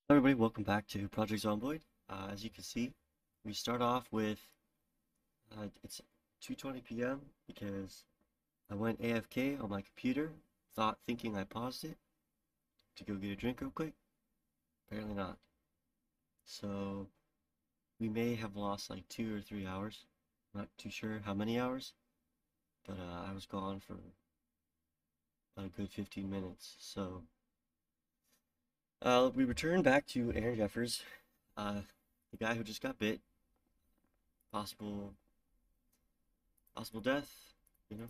Hello everybody, welcome back to Project Zomboid. As you can see, we start off with, it's 2:20 p.m. because I went AFK on my computer, thinking I paused it to go get a drink real quick. Apparently not. So, we may have lost like 2 or 3 hours. Not too sure how many hours, but I was gone for a good 15 minutes. So, we returned back to Aaron Jeffers, uh, the guy who just got bit. Possible possible death, you know.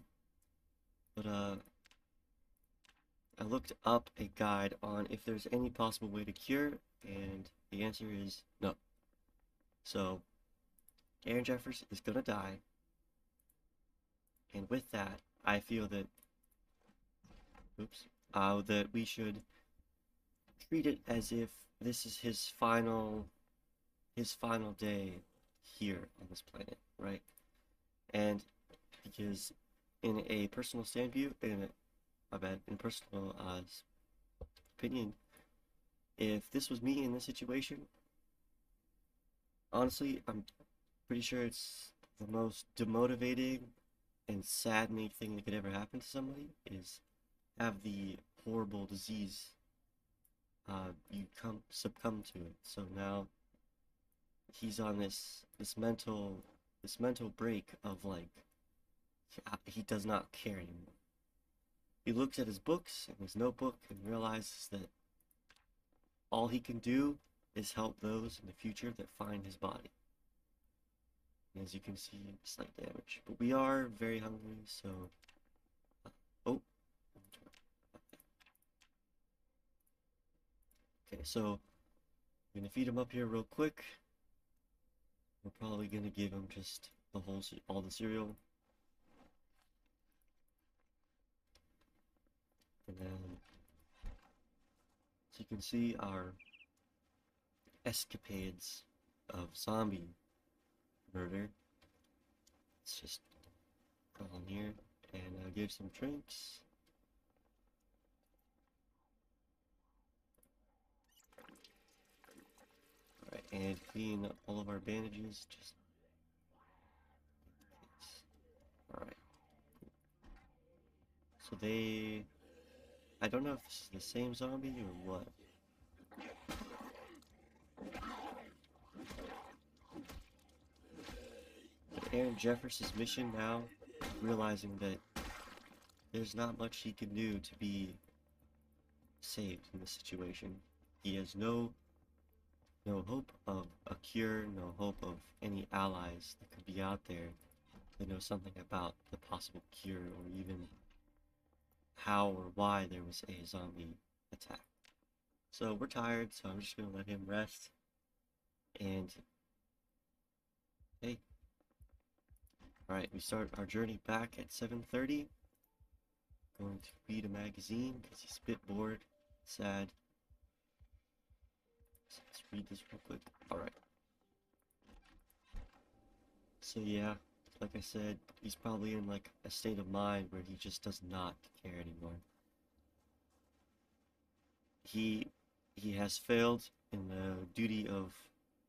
But I looked up a guide on if there's any possible way to cure, and the answer is no. So Aaron Jeffers is gonna die, and with that, I feel that that we should treat it as if this is his final day here on this planet, right? And because in a personal stand view, in personal opinion, if this was me in this situation, honestly, I'm pretty sure it's the most demotivating and saddening thing that could ever happen to somebody is have the horrible disease you come succumb to it. So now he's on this mental break of like he does not care anymore. He looks at his books and his notebook and realizes that all he can do is help those in the future that find his body. And as you can see, slight damage. But we are very hungry, so... oh. Okay, so I'm gonna feed him up here real quick. We're probably gonna give him just all the cereal. And then, as you can see, our escapades of zombie murder. Let's just crawl in here and give some drinks. Alright, and clean all of our bandages. Just alright. So I don't know if this is the same zombie or what. But Aaron Jeffers' mission now, realizing that there's not much he can do to be saved in this situation. He has no hope of a cure, no hope of any allies that could be out there that know something about the possible cure or even how or why there was a zombie attack. So we're tired, so I'm just gonna let him rest. And hey, alright, we start our journey back at 7:30. Going to read a magazine because he's a bit bored, sad. So let's read this real quick. Alright. So yeah, like I said, he's probably in like a state of mind where he just does not care anymore. He has failed in the duty of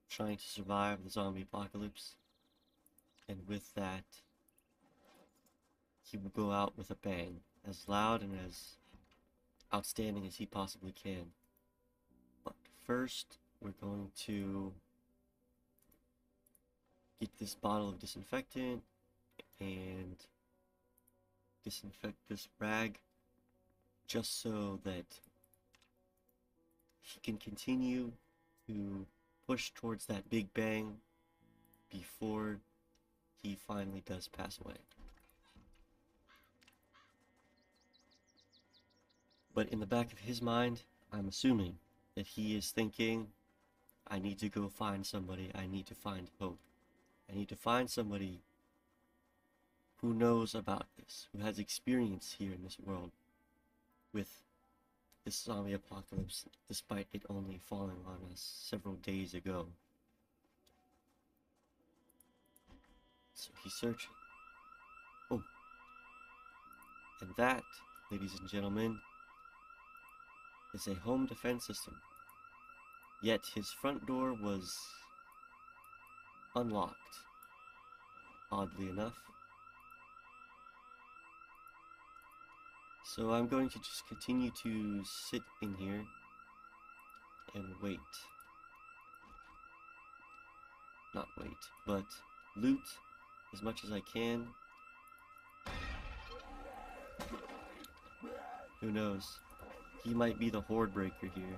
trying to survive the zombie apocalypse, and with that, he will go out with a bang, as loud and as outstanding as he possibly can. But first, we're going to get this bottle of disinfectant and disinfect this rag just so that he can continue to push towards that big bang before he finally does pass away. But in the back of his mind, I'm assuming that he is thinking, I need to go find somebody, I need to find hope. I need to find somebody who knows about this, who has experience here in this world with this zombie apocalypse, despite it only falling on us several days ago. So he's searching. Oh, and that, ladies and gentlemen, is a home defense system. Yet his front door was unlocked, oddly enough. So I'm going to just continue to sit in here and wait. Not wait, but loot as much as I can. Who knows? He might be the horde breaker here.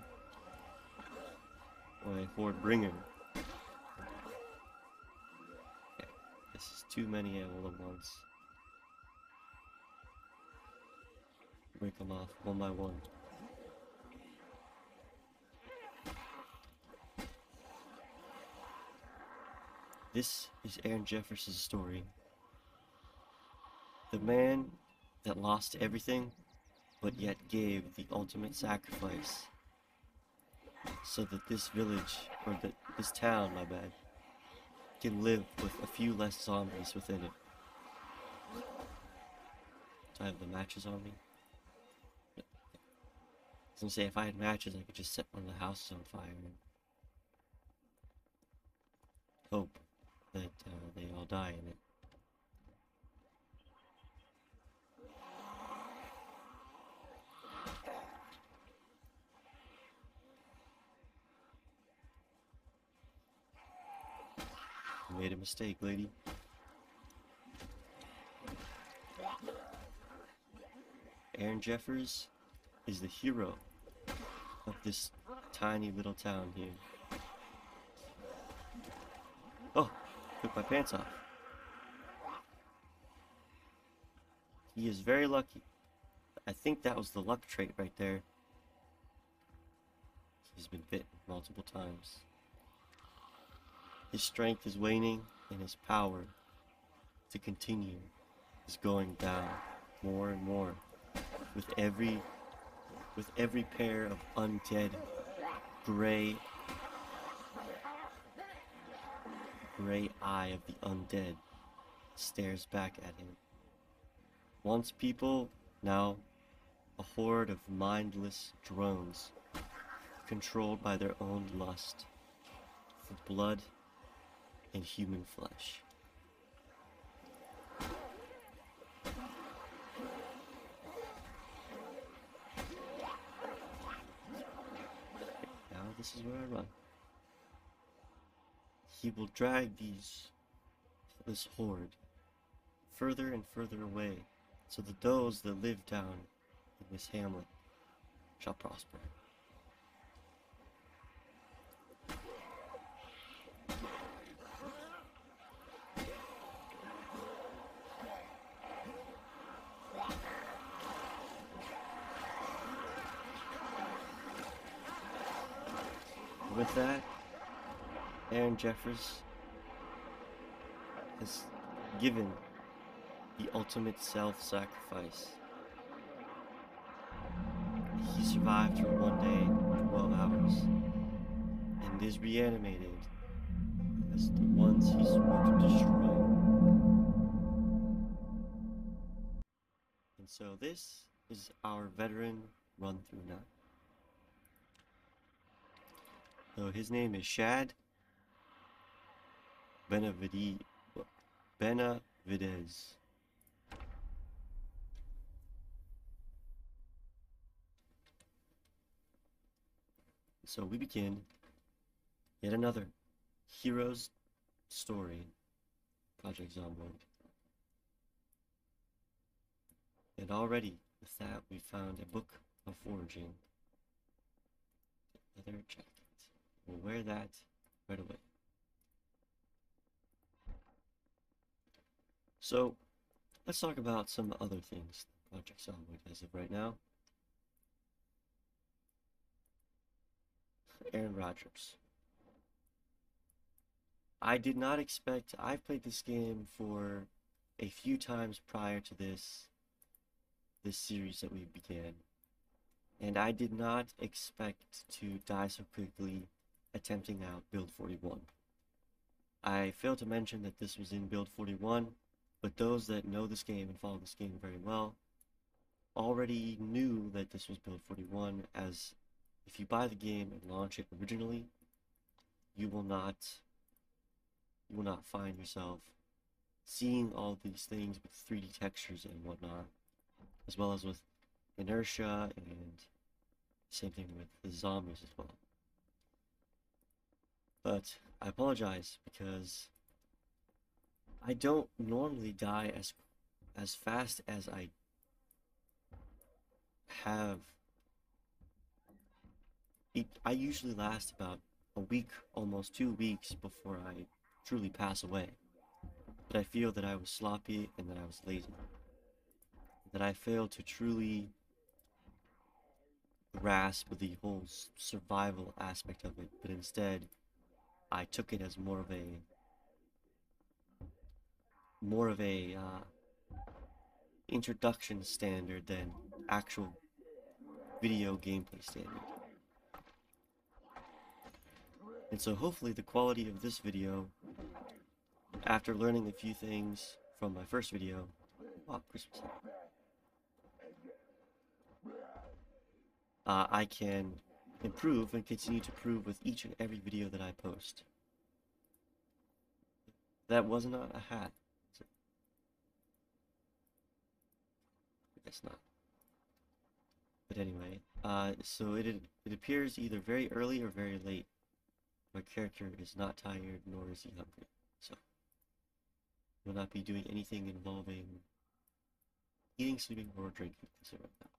Or a horde bringer. Okay, this is too many all at once. Break them off one by one. This is Aaron Jeffers' story. The man that lost everything, but yet gave the ultimate sacrifice so that this village, or this town, my bad, can live with a few less zombies within it. Do I have the matches on me? No. I was gonna say, if I had matches, I could just set one of the houses on fire and hope that they all die in it. You made a mistake, lady. Aaron Jeffers is the hero of this tiny little town here. Oh, took my pants off. He is very lucky. I think that was the luck trait right there. He's been bitten multiple times. His strength is waning, and his power to continue is going down more and more with every pair of undead gray eye of the undead stares back at him. Once people, now a horde of mindless drones controlled by their own lust for blood and human flesh. Now this is where I run. He will drag this horde further and further away, so that those that live down in this hamlet shall prosper. With that, Aaron Jeffers has given the ultimate self-sacrifice. He survived for 1 day, 12 hours, and is reanimated as the ones he swore to destroy. And so this is our veteran run-through now. So his name is Shad Benavidez. So we begin yet another hero's story, Project Zomboid. And already with that we found a book of foraging. Leather jacket. We'll wear that right away. So, let's talk about some other things Project Zomboid as of right now. Aaron Rodgers. I did not expect, I've played this game for a few times prior to this series that we began. And I did not expect to die so quickly attempting out Build 41. I failed to mention that this was in Build 41, but those that know this game and follow this game very well already knew that this was Build 41, as if you buy the game and launch it originally, you will not find yourself seeing all these things with 3D textures and whatnot, as well as with inertia, and same thing with the zombies as well. But I apologize because I don't normally die as fast as I have. I usually last about a week, almost 2 weeks before I truly pass away. But I feel that I was sloppy and that I was lazy. That I failed to truly grasp the whole survival aspect of it, but instead I took it as more of a introduction standard than actual video gameplay standard. And so hopefully the quality of this video, after learning a few things from my first video, Christmas, I can improve and continue to improve with each and every video that I post. That was not a hat. I guess not. But anyway, so it appears either very early or very late. My character is not tired, nor is he hungry. So, will not be doing anything involving eating, sleeping, or drinking right now.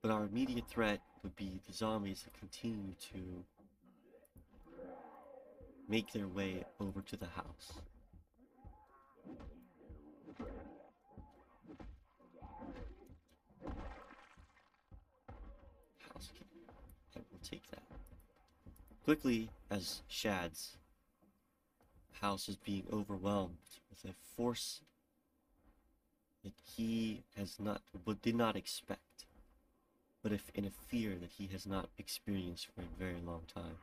But our immediate threat would be the zombies that continue to make their way over to the house. I will take that. Quickly, as Shad's house is being overwhelmed with a force that he did not expect, but in a fear that he has not experienced for a very long time.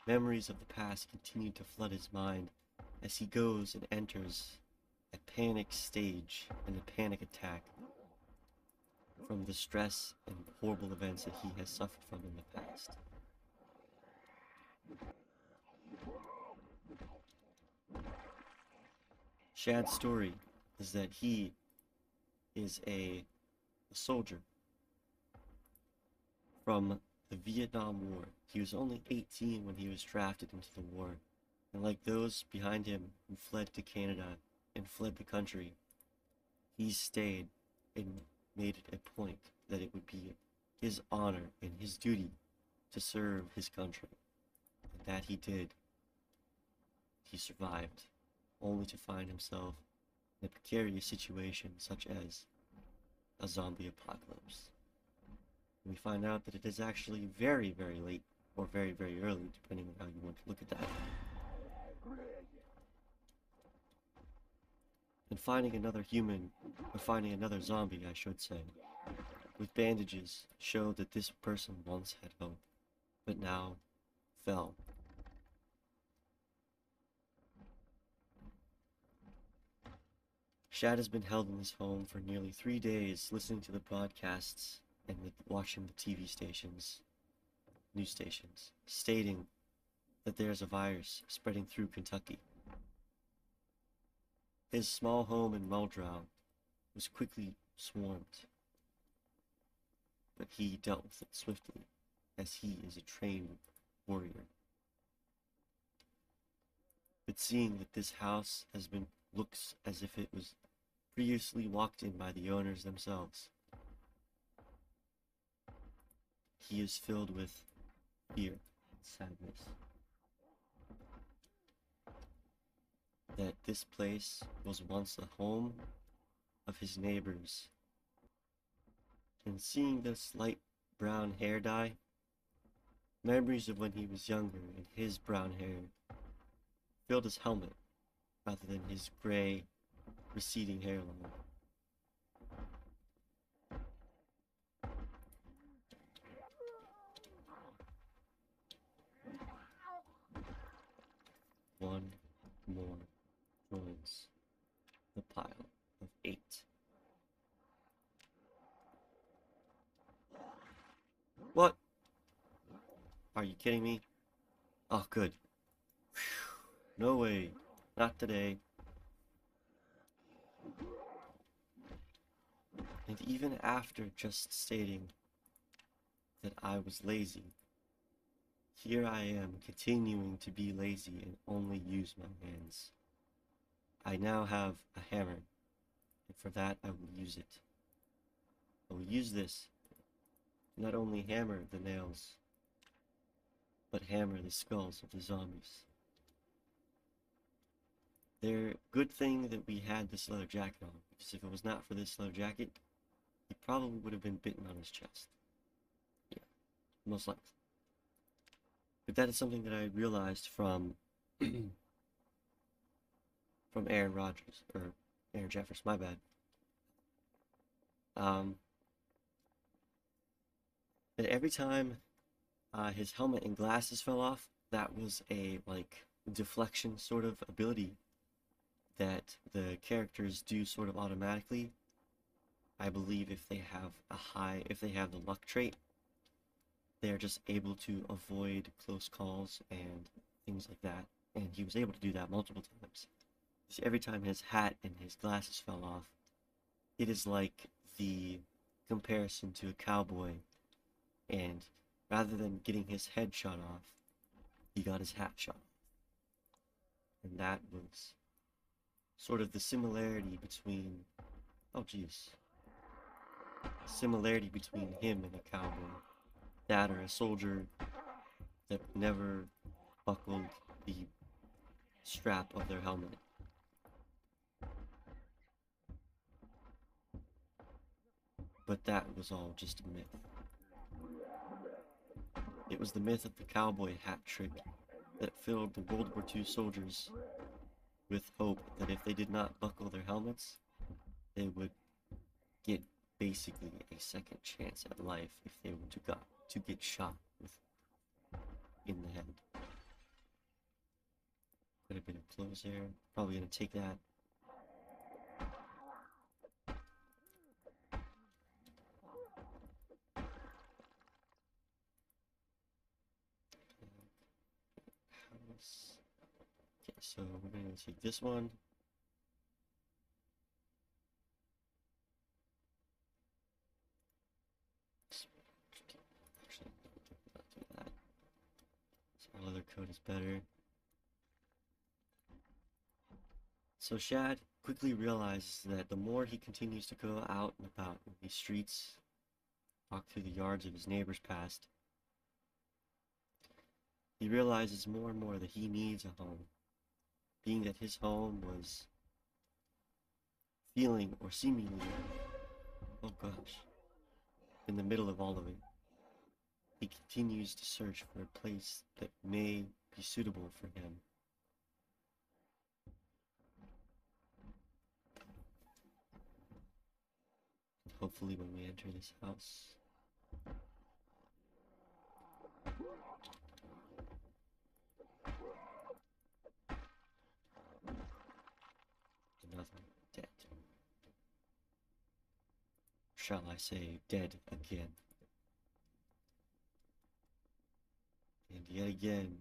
Memories of the past continue to flood his mind as he goes and enters a panic stage and a panic attack from the stress and horrible events that he has suffered from in the past. Shad's story is that he is a soldier from the Vietnam War. He was only 18 when he was drafted into the war, and like those behind him who fled to Canada and fled the country, he stayed and made it a point that it would be his honor and his duty to serve his country. And that he did. He survived, only to find himself in a precarious situation such as a zombie apocalypse. We find out that it is actually very, very late, or very, very early, depending on how you want to look at that. And finding another human, or finding another zombie, I should say, with bandages, showed that this person once had hope, but now fell. Shad has been held in his home for nearly 3 days, listening to the broadcasts and watching the TV stations, news stations, stating that there is a virus spreading through Kentucky. His small home in Muldrow was quickly swarmed, but he dealt with it swiftly, as he is a trained warrior. But seeing that this house looks as if it was previously walked in by the owners themselves, he is filled with fear and sadness that this place was once the home of his neighbors. And seeing this light brown hair dye, memories of when he was younger and his brown hair filled his helmet rather than his gray, receding hairline. One more joins kidding me? Oh, good. Whew. No way. Not today. And even after just stating that I was lazy, here I am continuing to be lazy and only use my hands. I now have a hammer, and for that I will use it. I will use this to not only hammer the nails, but hammer the skulls of the zombies. They're good thing that we had this leather jacket on, because if it was not for this leather jacket, he probably would have been bitten on his chest. Yeah, most likely. But that is something that I realized from from Aaron Rodgers, or Aaron Jeffers, my bad. That every time his helmet and glasses fell off, that was a, like, deflection sort of ability that the characters do sort of automatically. I believe if they have the luck trait, they're just able to avoid close calls and things like that. And he was able to do that multiple times. So every time his hat and his glasses fell off, it is like the comparison to a cowboy, and rather than getting his head shot off, he got his hat shot off. And that was sort of the similarity between, oh jeez, similarity between him and a cowboy. That or a soldier that never buckled the strap of their helmet. But that was all just a myth. It was the myth of the cowboy hat trick that filled the World War II soldiers with hope that if they did not buckle their helmets, they would get basically a second chance at life if they were to get shot in the head. Quite a bit of clothes there. Probably gonna take that. Okay, so we're gonna take this one. Actually, not do that. So our leather coat is better. So Shad quickly realizes that the more he continues to go out and about in these streets, walk through the yards of his neighbors past, he realizes more and more that he needs a home. Being that his home was feeling or seemingly, oh gosh, in the middle of all of it, he continues to search for a place that may be suitable for him. Hopefully when we enter this house, another dead. Shall I say dead again? And yet again,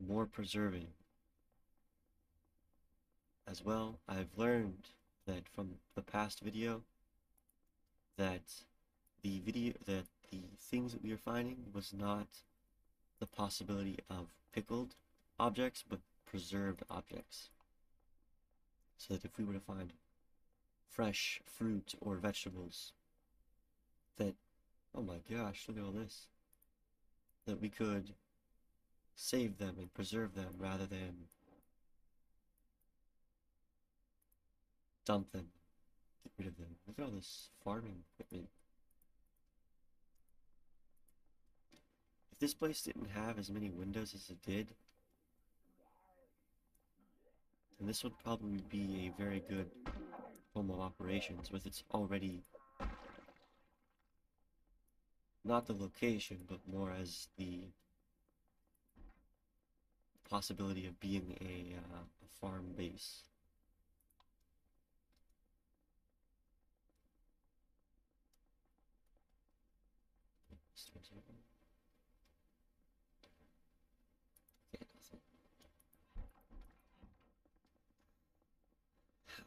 more preserving. As well, I've learned that from the past video that the things that we are finding was not the possibility of pickled objects, but preserved objects. So that if we were to find fresh fruit or vegetables that, oh my gosh, look at all this, that we could save them and preserve them rather than dump them, get rid of them. Look at all this farming equipment. If this place didn't have as many windows as it did, then this would probably be a very good home of operations, with its already, not the location, but more as the possibility of being a farm base.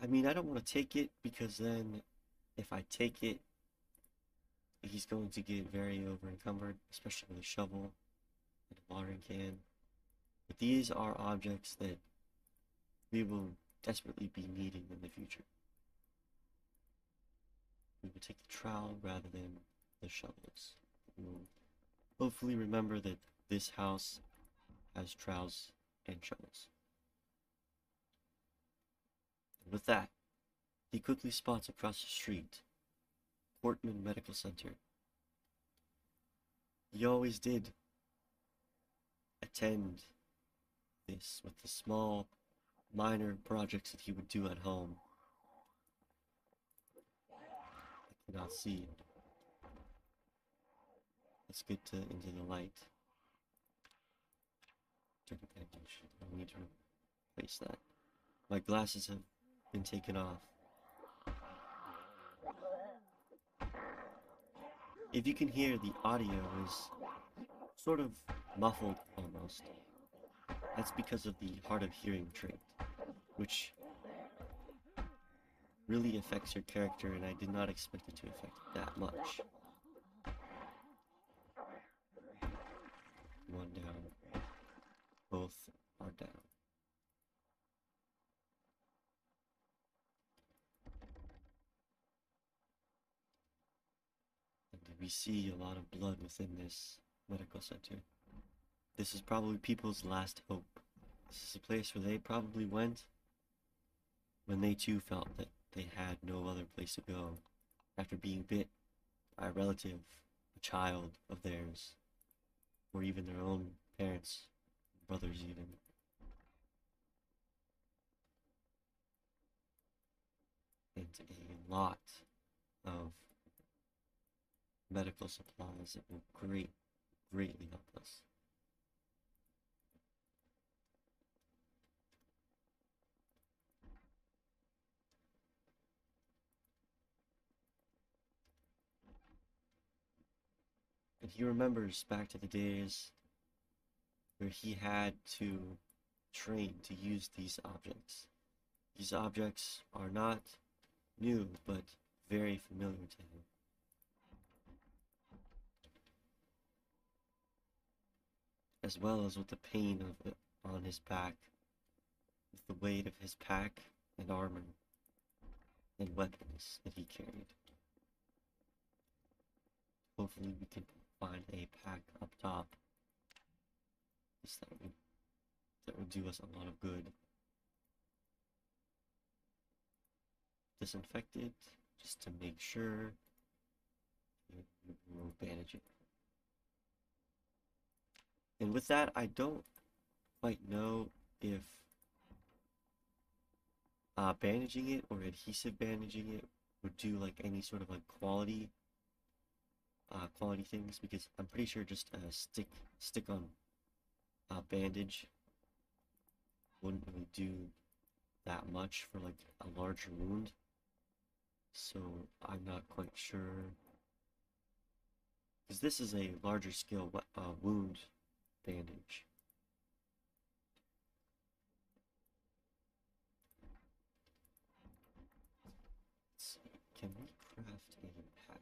I mean, I don't want to take it because then if I take it, he's going to get very over encumbered, especially with a shovel and a watering can. But these are objects that we will desperately be needing in the future. We will take the trowel rather than the shovels. We will hopefully remember that this house has trowels and shovels. And with that, he quickly spots across the street Portman Medical Center. He always did attend this with the small, minor projects that he would do at home. I cannot see it. Let's get into the light. Turn the bandage. I need to replace that. My glasses have been taken off. If you can hear, the audio is sort of muffled almost. That's because of the hard of hearing trait, which really affects your character, and I did not expect it to affect it that much. One down. Both are down. And we see a lot of blood within this medical center. This is probably people's last hope. This is a place where they probably went when they too felt that they had no other place to go after being bit by a relative, a child of theirs, or even their own parents, brothers even. And a lot of medical supplies that will greatly help us. And he remembers back to the days where he had to train to use these objects. These objects are not new, but very familiar to him. As well as with the pain of it on his back, with the weight of his pack and armor and weapons that he carried. Hopefully we can find a pack up top. That would do us a lot of good. Disinfect it, just to make sure. We'll bandage it. And with that, I don't quite know if bandaging it or adhesive bandaging it would do like any sort of like quality things, because I'm pretty sure just a stick on bandage wouldn't really do that much for like a larger wound. So I'm not quite sure, because this is a larger scale wound bandage. Let's see, can we craft a pack?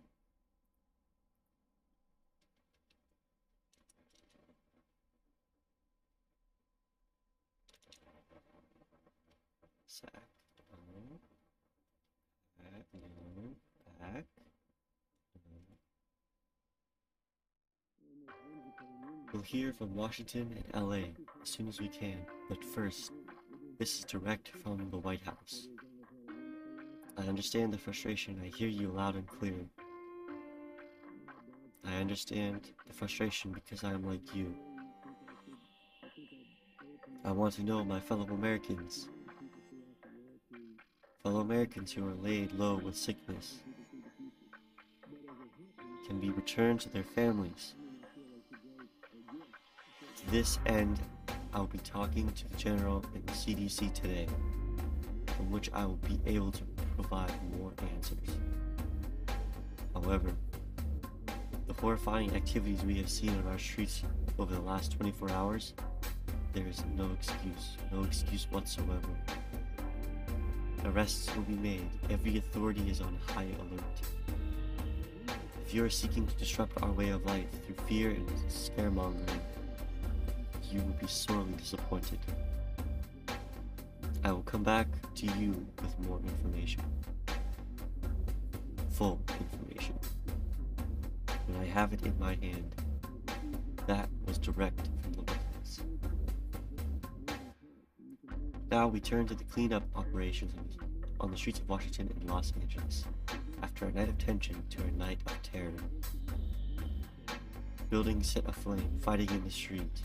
Sack, pack. We'll hear from Washington and LA as soon as we can, but first, this is direct from the White House. I understand the frustration. I hear you loud and clear. I understand the frustration because I am like you. I want to know my fellow Americans who are laid low with sickness can be returned to their families. To this end, I will be talking to the General and the CDC today, from which I will be able to provide more answers. However, the horrifying activities we have seen on our streets over the last 24 hours, there is no excuse whatsoever. Arrests will be made. Every authority is on high alert. If you are seeking to disrupt our way of life through fear and scaremongering, you will be sorely disappointed. I will come back to you with more information. Full information. When I have it in my hand, that was direct from the witness. Now we turn to the cleanup operations on the streets of Washington and Los Angeles, after a night of tension to a night of terror. Buildings set aflame, fighting in the street.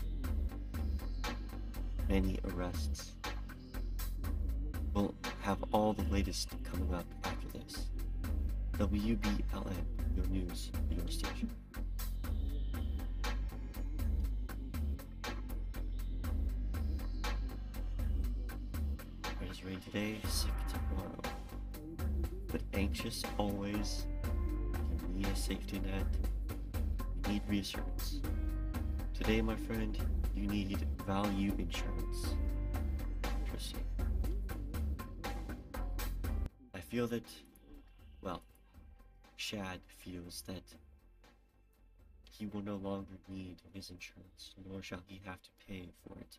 Many arrests. We'll have all the latest coming up after this. WBLN, your news, your station. Red is rain today, sick tomorrow. But anxious always. You need a safety net. You need reassurance. Today, my friend, you need value insurance. Interesting. I feel that, well, Shad feels that he will no longer need his insurance, nor shall he have to pay for it.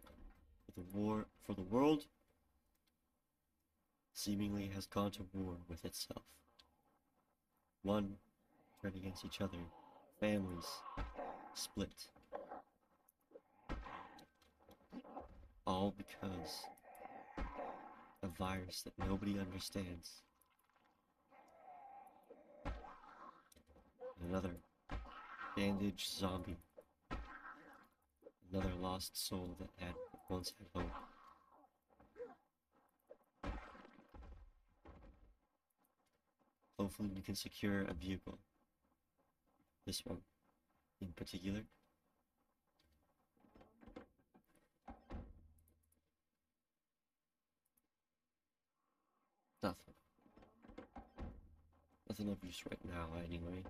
For the world seemingly has gone to war with itself. One turned against each other, families split. All because a virus that nobody understands. Another bandaged zombie. Another lost soul that had once had hope. Hopefully we can secure a vehicle. This one in particular. Nothing. Nothing of use right now, anyway.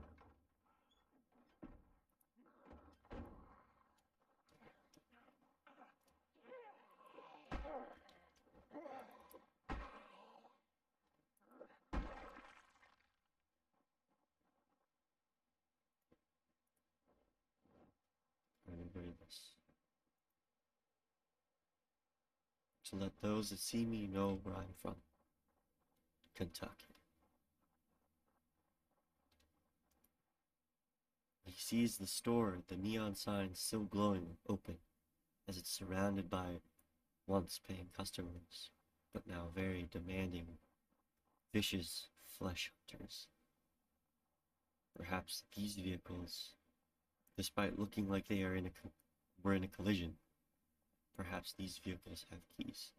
Remember this. To let those that see me know where I'm from. Kentucky. He sees the store, the neon sign still glowing open, as it's surrounded by once paying customers, but now very demanding, vicious flesh hunters. Perhaps these vehicles, despite looking like they are were in a collision, perhaps these vehicles have keys.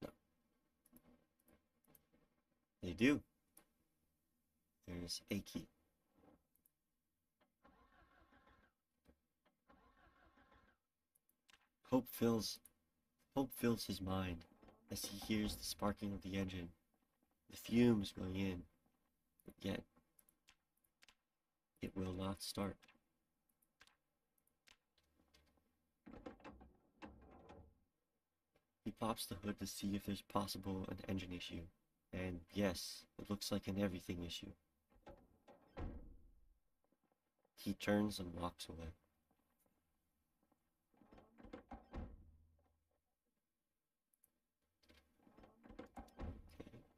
No. They do. There's a key. Hope fills his mind as he hears the sparking of the engine, the fumes going in, but yet it will not start. He pops the hood to see if there's possible an engine issue, and yes, it looks like an everything issue. He turns and walks away.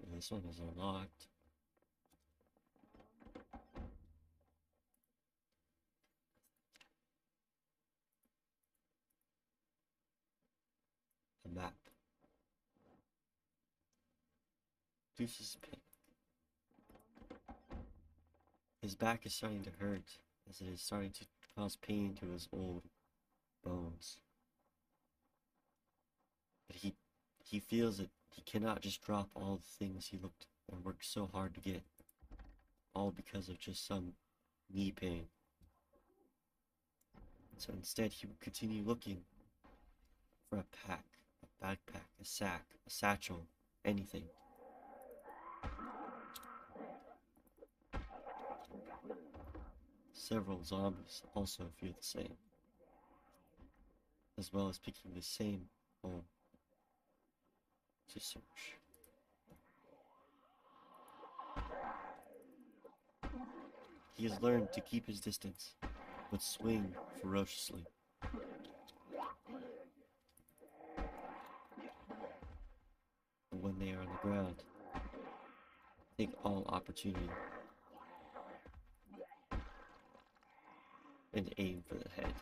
Okay, this one is unlocked. A map. Deuce's pick. His back is starting to hurt, as it is starting to cause pain to his old bones. But he feels that he cannot just drop all the things he looked and worked so hard to get, all because of just some knee pain. So instead he would continue looking for a pack, a backpack, a sack, a satchel, anything. Several zombies also feel the same. as well as picking the same home to search. He has learned to keep his distance, but swing ferociously. But when they are on the ground, take all opportunity and aim for the head.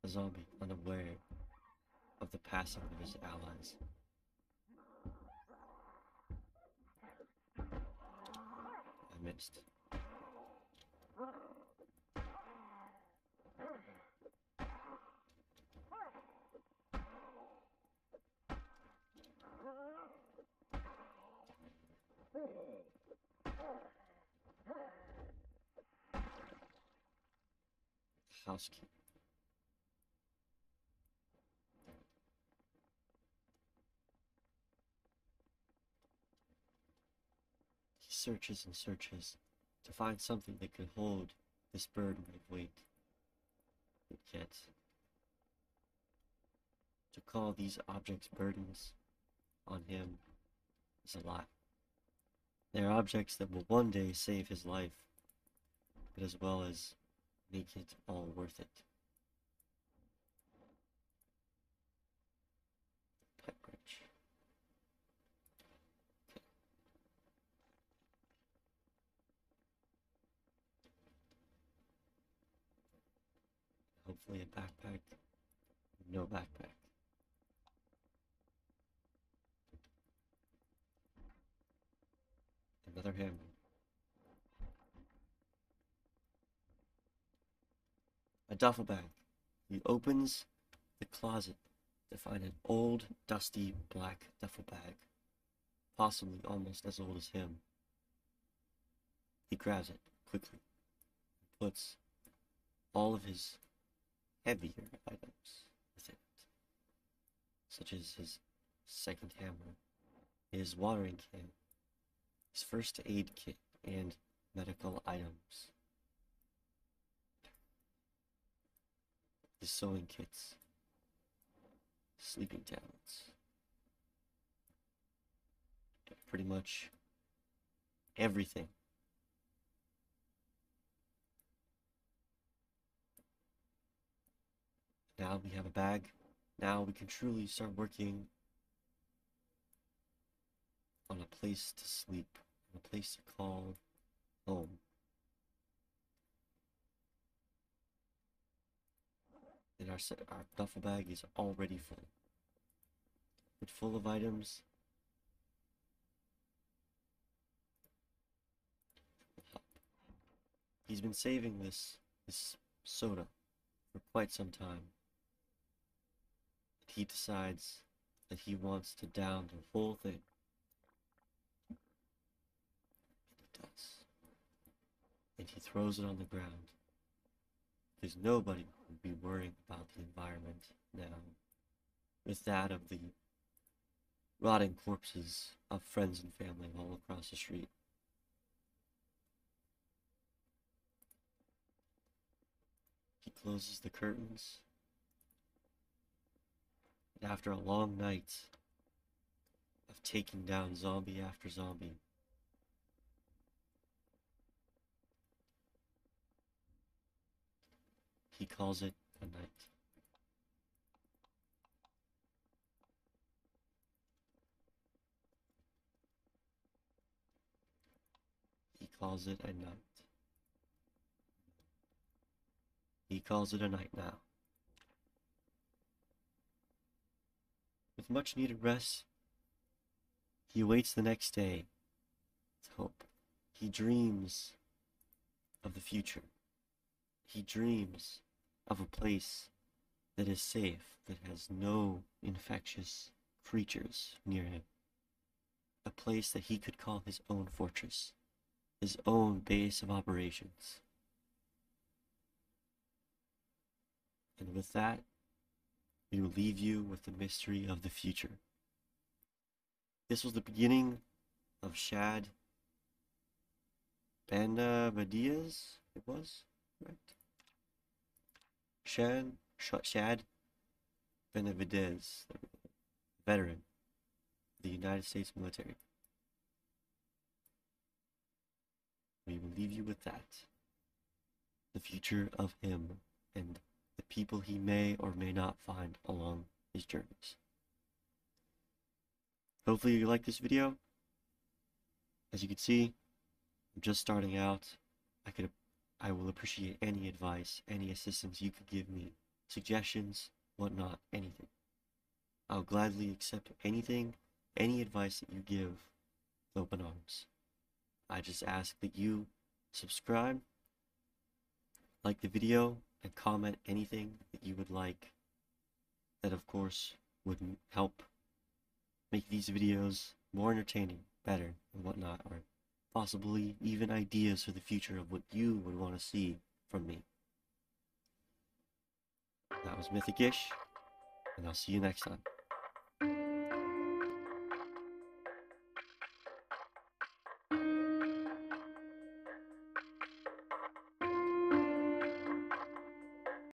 A zombie, unaware of the passing of his allies. I missed. Housekeeper. He searches and searches to find something that could hold this burden of weight. But yet, to call these objects burdens on him is a lie. They are objects that will one day save his life, but as well as make it all worth it. Pipe wrench. Okay. Hopefully a backpack. No backpack. Another hammer. A duffel bag. He opens the closet to find an old, dusty, black duffel bag, possibly almost as old as him. He grabs it quickly and puts all of his heavier items within it, such as his second hammer, his watering can, his first aid kit, and medical items. His sewing kits, sleeping tablets, pretty much everything. Now we have a bag. Now we can truly start working on a place to sleep, on a place to call home. And our duffel bag is already full. But full of items. He's been saving this soda for quite some time. He decides that he wants to down the whole thing. And he does. And he throws it on the ground. Because nobody would be worrying about the environment now, with that of the rotting corpses of friends and family all across the street. He closes the curtains, and after a long night of taking down zombie after zombie, he calls it a night. He calls it a night. He calls it a night now. With much needed rest, he awaits the next day with hope. He dreams of the future. He dreams of a place that is safe, that has no infectious creatures near him. A place that he could call his own fortress, his own base of operations. And with that, we will leave you with the mystery of the future. this was the beginning of Shad Benavides. It was correct. Shad Benavides, veteran of the United States military. We will leave you with that. The future of him and the people he may or may not find along his journeys. Hopefully you like this video. As you can see, I'm just starting out. I will appreciate any advice, any assistance you could give me, suggestions, whatnot, anything. I'll gladly accept anything, any advice that you give with open arms. I just ask that you subscribe, like the video, and comment anything that you would like. That, of course, would help make these videos more entertaining, better, and whatnot, or possibly even ideas for the future of what you would want to see from me. That was Mythic-ish, and I'll see you next time.